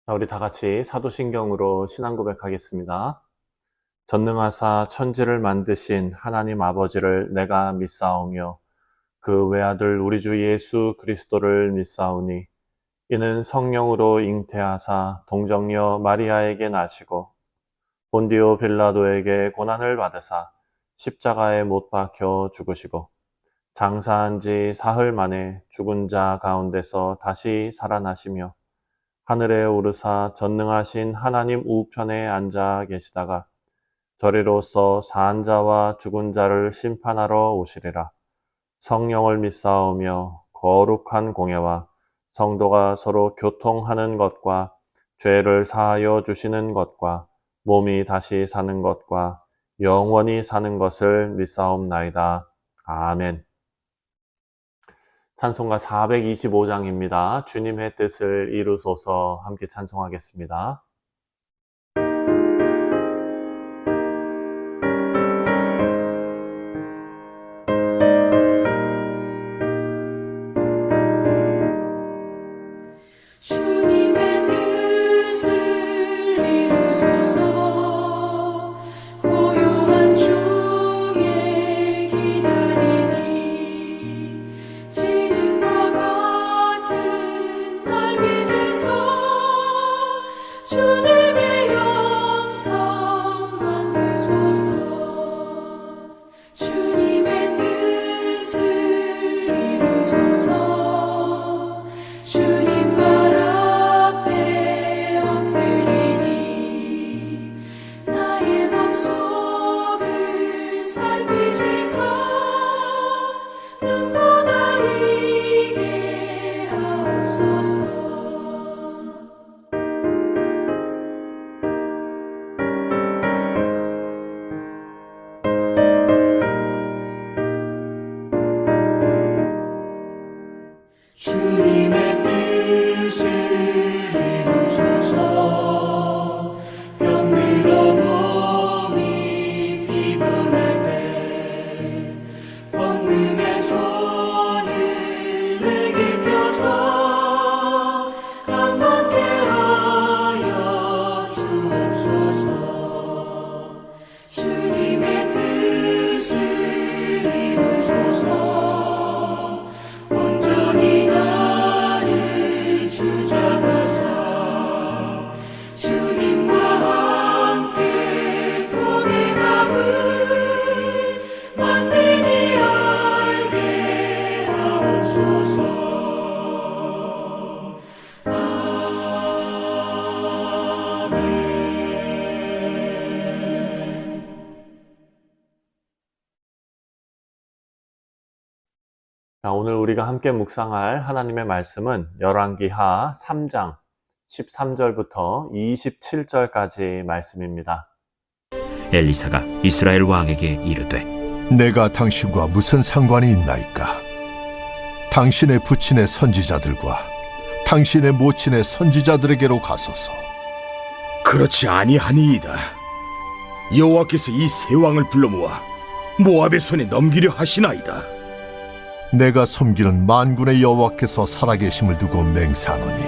자, 우리 다 같이 사도신경으로 신앙 고백하겠습니다. 전능하사 천지를 만드신 하나님 아버지를 내가 믿사오며 그 외아들 우리 주 예수 그리스도를 믿사오니 이는 성령으로 잉태하사 동정녀 마리아에게 나시고 본디오 빌라도에게 고난을 받으사 십자가에 못 박혀 죽으시고 장사한 지 사흘 만에 죽은 자 가운데서 다시 살아나시며 하늘에 오르사 전능하신 하나님 우편에 앉아 계시다가 저리로서 산 자와 죽은 자를 심판하러 오시리라. 성령을 믿사오며 거룩한 공예와 성도가 서로 교통하는 것과 죄를 사하여 주시는 것과 몸이 다시 사는 것과 영원히 사는 것을 믿사옵나이다. 아멘. 찬송가 425장입니다. 주님의 뜻을 이루소서 함께 찬송하겠습니다. 주님의 뜻을 이루소서. 고요한 중에 기다리니 지능과 같은 날 빚으소. 주님의 영성 만드소서. 주님의 뜻을 이루소서. 주님 발 앞에 엎드리니 나의 맘속을 살피시소. 눈보다 이게 하옵소서. 주님의 뜻을 이루소서. 병들어 몸이 피곤할 때 권능의 손을 내게 펴서 강건케 하여 주옵소서. 주님의 뜻을 이루소서. 온전히 나를 주장하사 주님과 함께 동행함을 만민이 알게 하옵소서. 아멘. 자, 오늘 우리가 함께 묵상할 하나님의 말씀은 열왕기하 3장 13절부터 27절까지 말씀입니다. 엘리사가 이스라엘 왕에게 이르되 내가 당신과 무슨 상관이 있나이까? 당신의 부친의 선지자들과 당신의 모친의 선지자들에게로 가소서. 그렇지 아니하니이다. 여호와께서 이 세 왕을 불러 모아 모압의 손에 넘기려 하시나이다. 내가 섬기는 만군의 여호와께서 살아계심을 두고 맹세하노니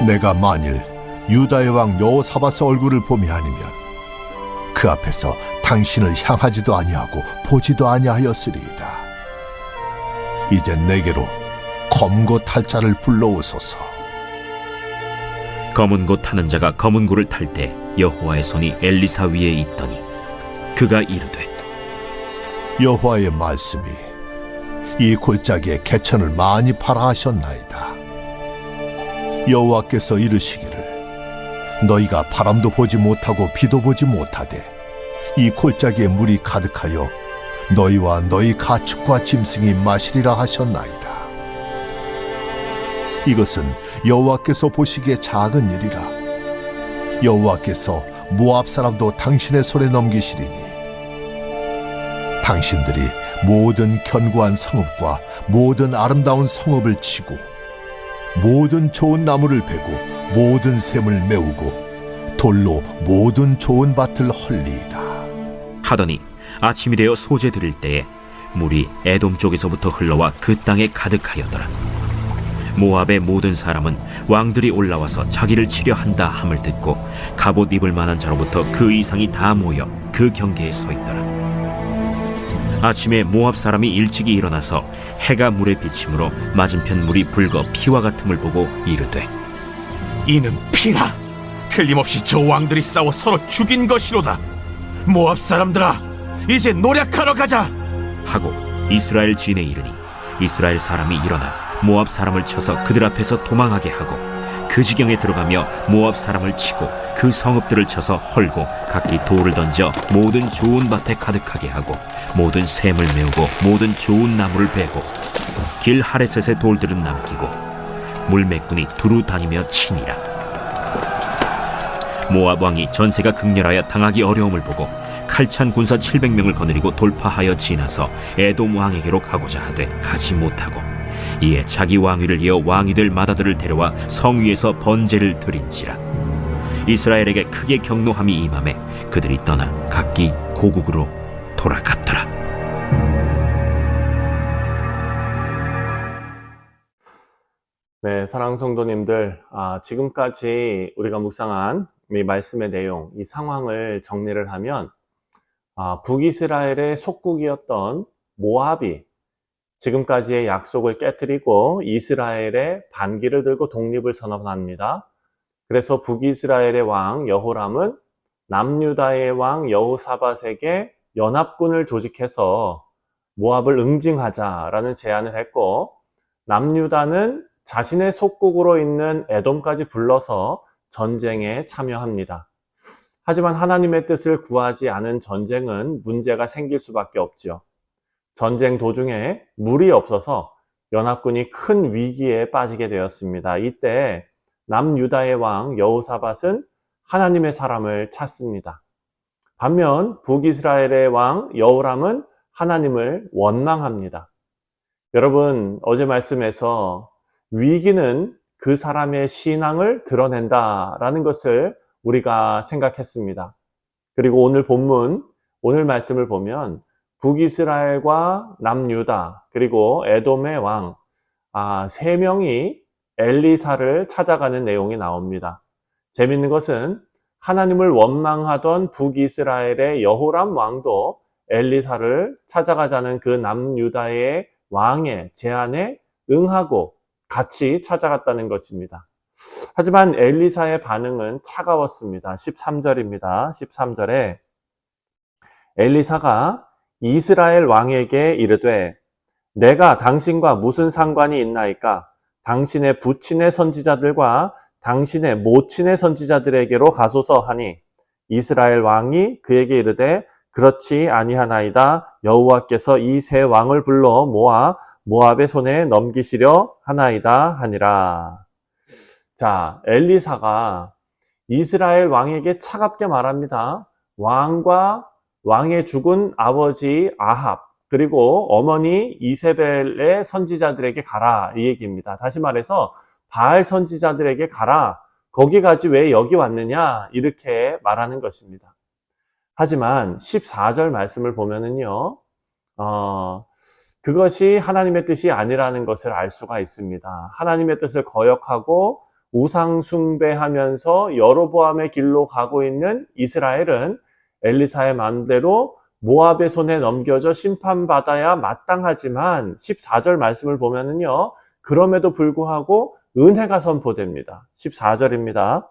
내가 만일 유다의 왕 여호사밧의 얼굴을 봄이 아니면 그 앞에서 당신을 향하지도 아니하고 보지도 아니하였으리이다. 이제 내게로 검고 탈 자를 불러오소서. 검은 고 타는 자가 검은 고를 탈 때 여호와의 손이 엘리사 위에 있더니 그가 이르되 여호와의 말씀이 이 골짜기에 개천을 많이 파라 하셨나이다. 여호와께서 이르시기를 너희가 바람도 보지 못하고 비도 보지 못하되 이 골짜기에 물이 가득하여 너희와 너희 가축과 짐승이 마시리라 하셨나이다. 이것은 여호와께서 보시기에 작은 일이라. 여호와께서 모압 사람도 당신의 손에 넘기시리니 당신들이 모든 견고한 성읍과 모든 아름다운 성읍을 치고 모든 좋은 나무를 베고 모든 샘을 메우고 돌로 모든 좋은 밭을 헐리이다. 하더니 아침이 되어 소재 들을 때에 물이 에돔 쪽에서부터 흘러와 그 땅에 가득하였더라. 모압의 모든 사람은 왕들이 올라와서 자기를 치려 한다 함을 듣고 갑옷 입을 만한 자로부터 그 이상이 다 모여 그 경계에 서 있더라. 아침에 모압 사람이 일찍이 일어나서 해가 물에 비침으로 맞은편 물이 붉어 피와 같음을 보고 이르되, 이는 피라. 틀림없이 저 왕들이 싸워 서로 죽인 것이로다. 모압 사람들아, 이제 노략하러 가자. 하고 이스라엘 진에 이르니 이스라엘 사람이 일어나 모압 사람을 쳐서 그들 앞에서 도망하게 하고 그 지경에 들어가며 모압 사람을 치고 그 성읍들을 쳐서 헐고 각기 돌을 던져 모든 좋은 밭에 가득하게 하고 모든 샘을 메우고 모든 좋은 나무를 베고 길 하레셋의 돌들은 남기고 물매꾼이 두루 다니며 치니라. 모압 왕이 전세가 극렬하여 당하기 어려움을 보고 칼찬 군사 700명을 거느리고 돌파하여 지나서 에돔 왕에게로 가고자 하되 가지 못하고 이에 자기 왕위를 이어 왕이 될 맏아들을 데려와 성 위에서 번제를 드린지라. 이스라엘에게 크게 경노함이 임하매 그들이 떠나 각기 고국으로 돌아갔더라. 네, 사랑 성도님들, 지금까지 우리가 묵상한 이 말씀의 내용, 이 상황을 정리를 하면 북이스라엘의 속국이었던 모압이 지금까지의 약속을 깨뜨리고 이스라엘의 반기를 들고 독립을 선언합니다. 그래서 북이스라엘의 왕 여호람은 남유다의 왕 여호사밧에게 연합군을 조직해서 모압을 응징하자라는 제안을 했고, 남유다는 자신의 속국으로 있는 에돔까지 불러서 전쟁에 참여합니다. 하지만 하나님의 뜻을 구하지 않은 전쟁은 문제가 생길 수밖에 없죠. 전쟁 도중에 물이 없어서 연합군이 큰 위기에 빠지게 되었습니다. 이때 남유다의 왕 여호사밧은 하나님의 사람을 찾습니다. 반면 북이스라엘의 왕 여호람은 하나님을 원망합니다. 여러분, 어제 말씀에서 위기는 그 사람의 신앙을 드러낸다라는 것을 우리가 생각했습니다. 그리고 오늘 본문, 오늘 말씀을 보면 북이스라엘과 남유다 그리고 에돔의 왕 세 명이 엘리사를 찾아가는 내용이 나옵니다. 재밌는 것은 하나님을 원망하던 북이스라엘의 여호람 왕도 엘리사를 찾아가자는 그 남유다의 왕의 제안에 응하고 같이 찾아갔다는 것입니다. 하지만 엘리사의 반응은 차가웠습니다. 13절입니다. 13절에 엘리사가 이스라엘 왕에게 이르되 내가 당신과 무슨 상관이 있나이까? 당신의 부친의 선지자들과 당신의 모친의 선지자들에게로 가소서 하니 이스라엘 왕이 그에게 이르되 그렇지 아니하나이다. 여호와께서 이 세 왕을 불러 모아 모압의 손에 넘기시려 하나이다 하니라. 자, 엘리사가 이스라엘 왕에게 차갑게 말합니다. 왕과 왕의 죽은 아버지 아합 그리고 어머니 이세벨의 선지자들에게 가라, 이 얘기입니다. 다시 말해서 바알 선지자들에게 가라, 거기 가지 왜 여기 왔느냐, 이렇게 말하는 것입니다. 하지만 14절 말씀을 보면은요, 그것이 하나님의 뜻이 아니라는 것을 알 수가 있습니다. 하나님의 뜻을 거역하고 우상 숭배하면서 여로보암의 길로 가고 있는 이스라엘은 엘리사의 마음대로 모압의 손에 넘겨져 심판받아야 마땅하지만 14절 말씀을 보면은요, 그럼에도 불구하고 은혜가 선포됩니다. 14절입니다.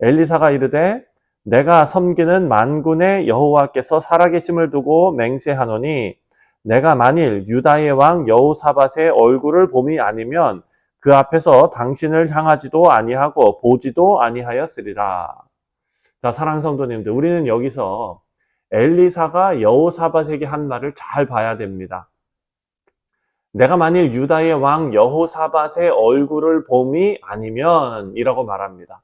엘리사가 이르되 내가 섬기는 만군의 여호와께서 살아계심을 두고 맹세하노니 내가 만일 유다의 왕 여호사밧의 얼굴을 봄이 아니면 그 앞에서 당신을 향하지도 아니하고 보지도 아니하였으리라. 자, 사랑하는 성도님들, 우리는 여기서 엘리사가 여호사밧에게 한 말을 잘 봐야 됩니다. 내가 만일 유다의 왕 여호사밧의 얼굴을 봄이 아니면 이라고 말합니다.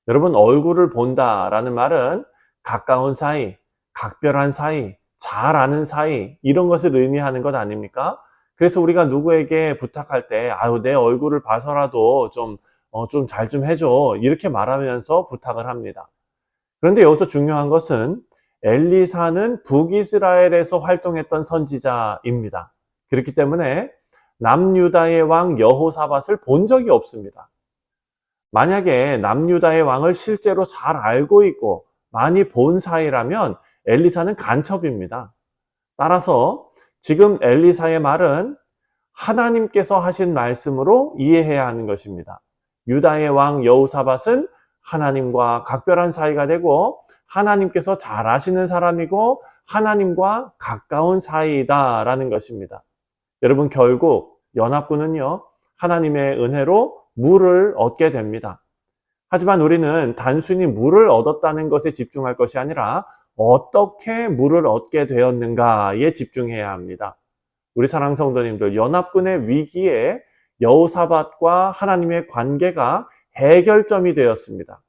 여러분, 얼굴을 본다라는 말은 가까운 사이, 각별한 사이, 잘 아는 사이, 이런 것을 의미하는 것 아닙니까? 그래서 우리가 누구에게 부탁할 때 내 얼굴을 봐서라도 좀 잘 좀 해줘, 이렇게 말하면서 부탁을 합니다. 그런데 여기서 중요한 것은 엘리사는 북이스라엘에서 활동했던 선지자입니다. 그렇기 때문에 남유다의 왕 여호사밧을 본 적이 없습니다. 만약에 남유다의 왕을 실제로 잘 알고 있고 많이 본 사이라면 엘리사는 간첩입니다. 따라서 지금 엘리사의 말은 하나님께서 하신 말씀으로 이해해야 하는 것입니다. 유다의 왕 여호사밧은 하나님과 각별한 사이가 되고 하나님께서 잘 아시는 사람이고 하나님과 가까운 사이다라는 것입니다. 여러분, 결국 연합군은요, 하나님의 은혜로 물을 얻게 됩니다. 하지만 우리는 단순히 물을 얻었다는 것에 집중할 것이 아니라 어떻게 물을 얻게 되었는가에 집중해야 합니다. 우리 사랑하는 성도님들, 연합군의 위기에 여호사밧과 하나님의 관계가 해결점이 되었습니다.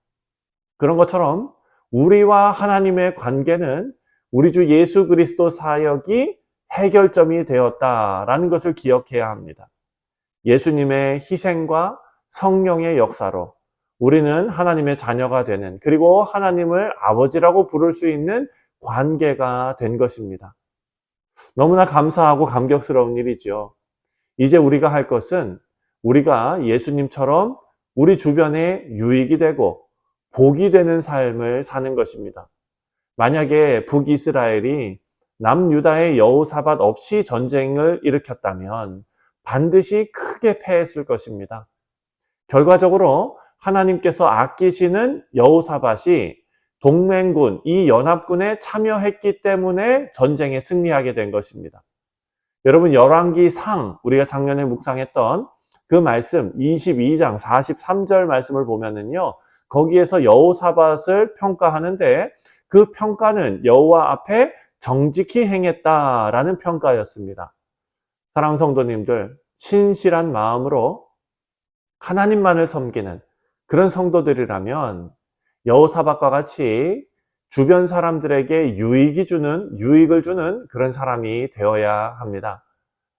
그런 것처럼 우리와 하나님의 관계는 우리 주 예수 그리스도 사역이 해결점이 되었다라는 것을 기억해야 합니다. 예수님의 희생과 성령의 역사로 우리는 하나님의 자녀가 되는, 그리고 하나님을 아버지라고 부를 수 있는 관계가 된 것입니다. 너무나 감사하고 감격스러운 일이죠. 이제 우리가 할 것은 우리가 예수님처럼 우리 주변에 유익이 되고 복이 되는 삶을 사는 것입니다. 만약에 북이스라엘이 남유다의 여호사밧 없이 전쟁을 일으켰다면 반드시 크게 패했을 것입니다. 결과적으로 하나님께서 아끼시는 여호사밧이 동맹군, 이 연합군에 참여했기 때문에 전쟁에 승리하게 된 것입니다. 여러분, 열왕기상, 우리가 작년에 묵상했던 그 말씀 22장 43절 말씀을 보면은요, 거기에서 여호사밧을 평가하는데 그 평가는 여호와 앞에 정직히 행했다라는 평가였습니다. 사랑하는 성도님들, 신실한 마음으로 하나님만을 섬기는 그런 성도들이라면 여호사밧과 같이 주변 사람들에게 유익을 주는 그런 사람이 되어야 합니다.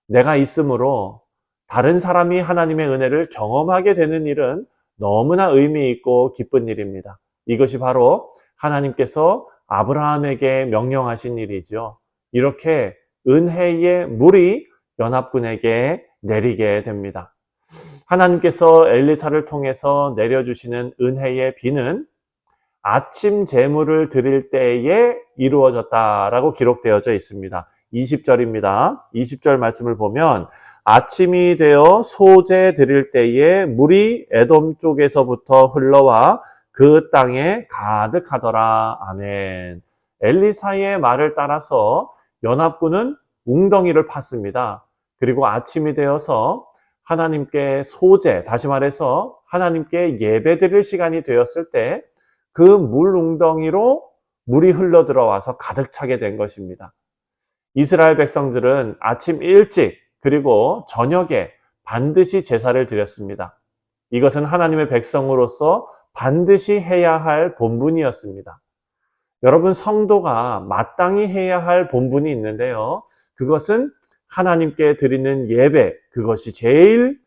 내가 있으므로 다른 사람이 하나님의 은혜를 경험하게 되는 일은 너무나 의미 있고 기쁜 일입니다. 이것이 바로 하나님께서 아브라함에게 명령하신 일이죠. 이렇게 은혜의 물이 연합군에게 내리게 됩니다. 하나님께서 엘리사를 통해서 내려주시는 은혜의 비는 아침 제물을 드릴 때에 이루어졌다라고 기록되어져 있습니다. 20절입니다. 20절 말씀을 보면 아침이 되어 소제 드릴 때에 물이 에돔 쪽에서부터 흘러와 그 땅에 가득하더라. 아멘. 엘리사의 말을 따라서 연합군은 웅덩이를 팠습니다. 그리고 아침이 되어서 하나님께 소제, 다시 말해서 하나님께 예배드릴 시간이 되었을 때 그 물 웅덩이로 물이 흘러 들어와서 가득 차게 된 것입니다. 이스라엘 백성들은 아침 일찍 그리고 저녁에 반드시 제사를 드렸습니다. 이것은 하나님의 백성으로서 반드시 해야 할 본분이었습니다. 여러분, 성도가 마땅히 해야 할 본분이 있는데요. 그것은 하나님께 드리는 예배, 그것이 제일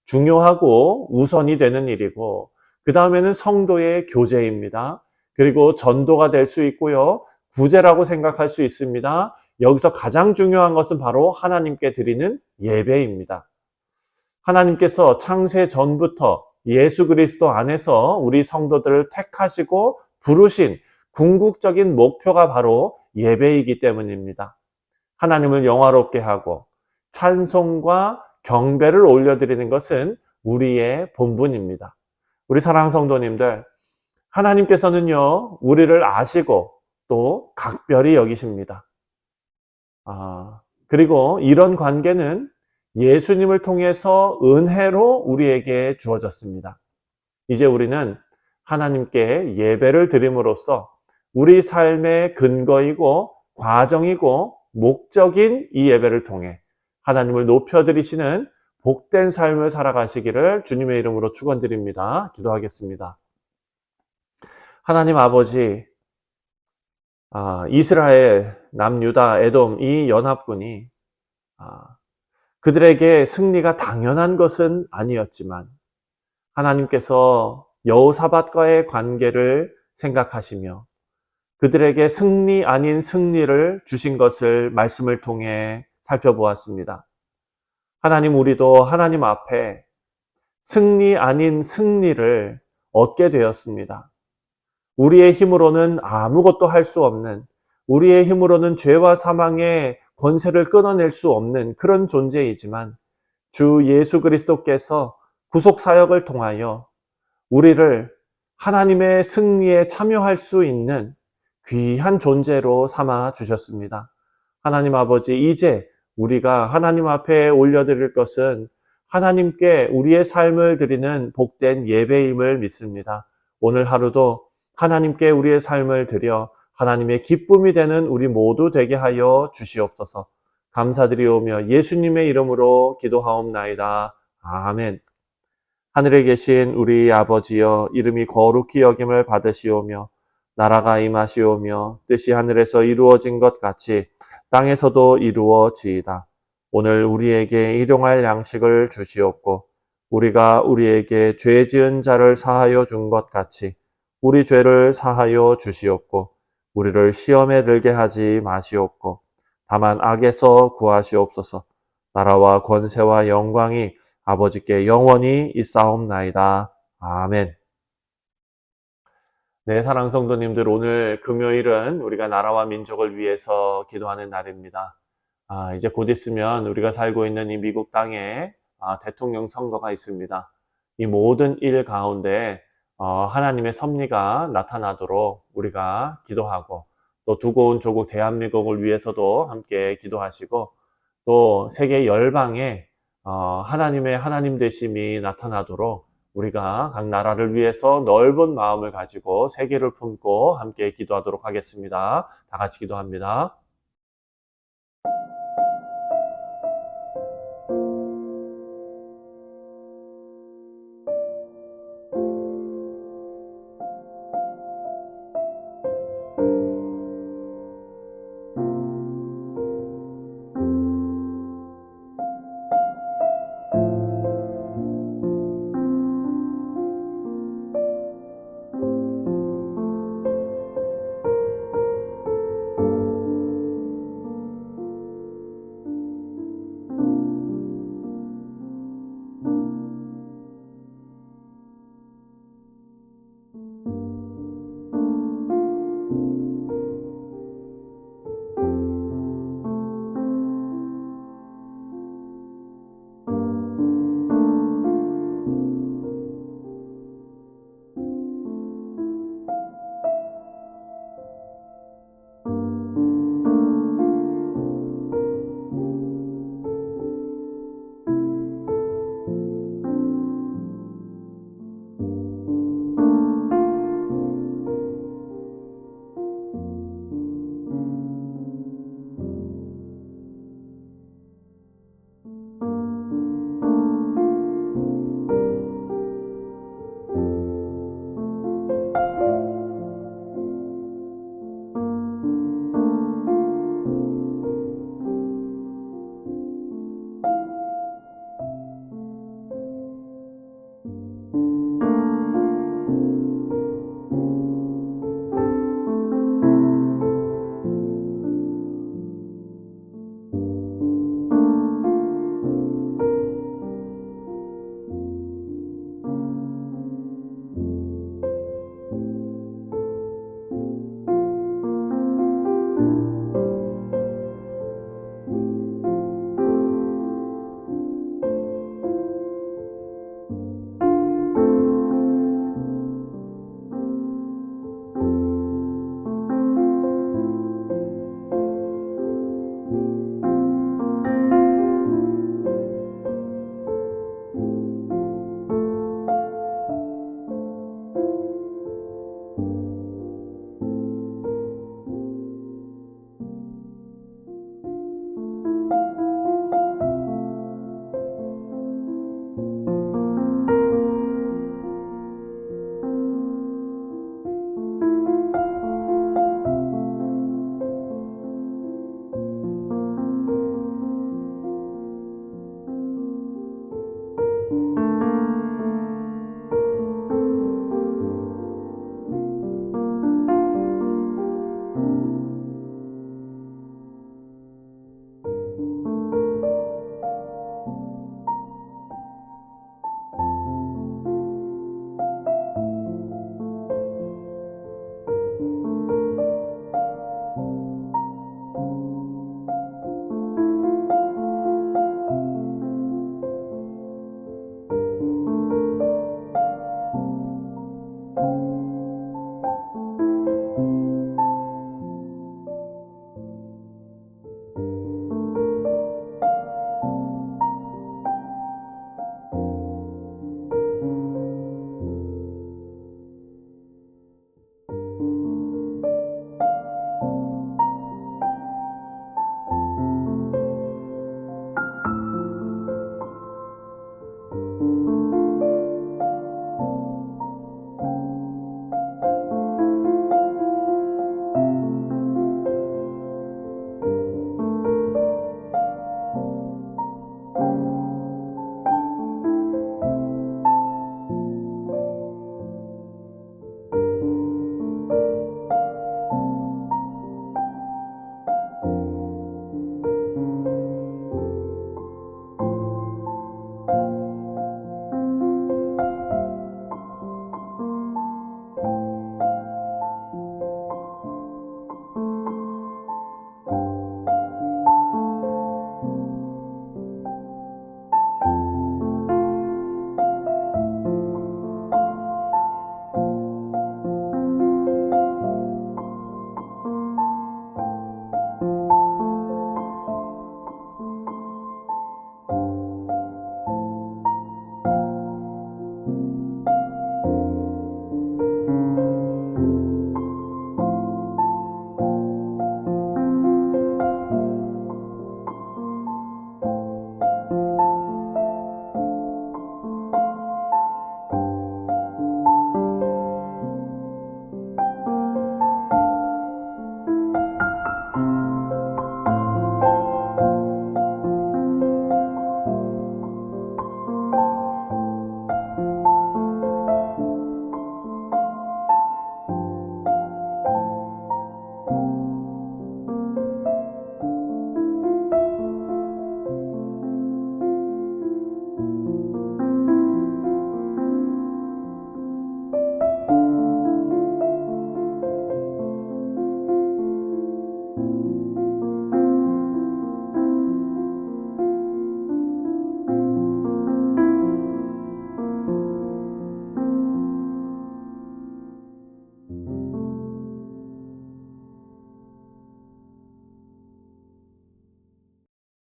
중요하고 우선이 되는 일이고, 그 다음에는 성도의 교제입니다. 그리고 전도가 될 수 있고요. 구제라고 생각할 수 있습니다. 여기서 가장 중요한 것은 바로 하나님께 드리는 예배입니다. 하나님께서 창세 전부터 예수 그리스도 안에서 우리 성도들을 택하시고 부르신 궁극적인 목표가 바로 예배이기 때문입니다. 하나님을 영화롭게 하고 찬송과 경배를 올려드리는 것은 우리의 본분입니다. 우리 사랑하는 성도님들, 하나님께서는요, 우리를 아시고 또 각별히 여기십니다. 그리고 이런 관계는 예수님을 통해서 은혜로 우리에게 주어졌습니다. 이제 우리는 하나님께 예배를 드림으로써 우리 삶의 근거이고 과정이고 목적인 이 예배를 통해 하나님을 높여드리시는 복된 삶을 살아가시기를 주님의 이름으로 축원드립니다. 기도하겠습니다. 하나님 아버지, 이스라엘, 남유다, 에돔 이 연합군이 그들에게 승리가 당연한 것은 아니었지만 하나님께서 여호사밧과의 관계를 생각하시며 그들에게 승리 아닌 승리를 주신 것을 말씀을 통해 살펴보았습니다. 하나님, 우리도 하나님 앞에 승리 아닌 승리를 얻게 되었습니다. 우리의 힘으로는 아무것도 할 수 없는, 우리의 힘으로는 죄와 사망의 권세를 끊어낼 수 없는 그런 존재이지만 주 예수 그리스도께서 구속 사역을 통하여 우리를 하나님의 승리에 참여할 수 있는 귀한 존재로 삼아 주셨습니다. 하나님 아버지, 이제 우리가 하나님 앞에 올려드릴 것은 하나님께 우리의 삶을 드리는 복된 예배임을 믿습니다. 오늘 하루도 하나님께 우리의 삶을 드려 하나님의 기쁨이 되는 우리 모두 되게 하여 주시옵소서. 감사드리오며 예수님의 이름으로 기도하옵나이다. 아멘. 하늘에 계신 우리 아버지여, 이름이 거룩히 여김을 받으시오며 나라가 임하시오며 뜻이 하늘에서 이루어진 것 같이 땅에서도 이루어지이다. 오늘 우리에게 일용할 양식을 주시옵고 우리가 우리에게 죄 지은 자를 사하여 준 것 같이 우리 죄를 사하여 주시옵고 우리를 시험에 들게 하지 마시옵고 다만 악에서 구하시옵소서. 나라와 권세와 영광이 아버지께 영원히 있사옵나이다. 아멘. 네, 사랑 성도님들, 오늘 금요일은 우리가 나라와 민족을 위해서 기도하는 날입니다. 이제 곧 있으면 우리가 살고 있는 이 미국 땅에 대통령 선거가 있습니다. 이 모든 일 가운데 하나님의 섭리가 나타나도록 우리가 기도하고 또 두고 온 조국 대한민국을 위해서도 함께 기도하시고 또 세계 열방에 하나님의 하나님 되심이 나타나도록 우리가 각 나라를 위해서 넓은 마음을 가지고 세계를 품고 함께 기도하도록 하겠습니다. 다 같이 기도합니다.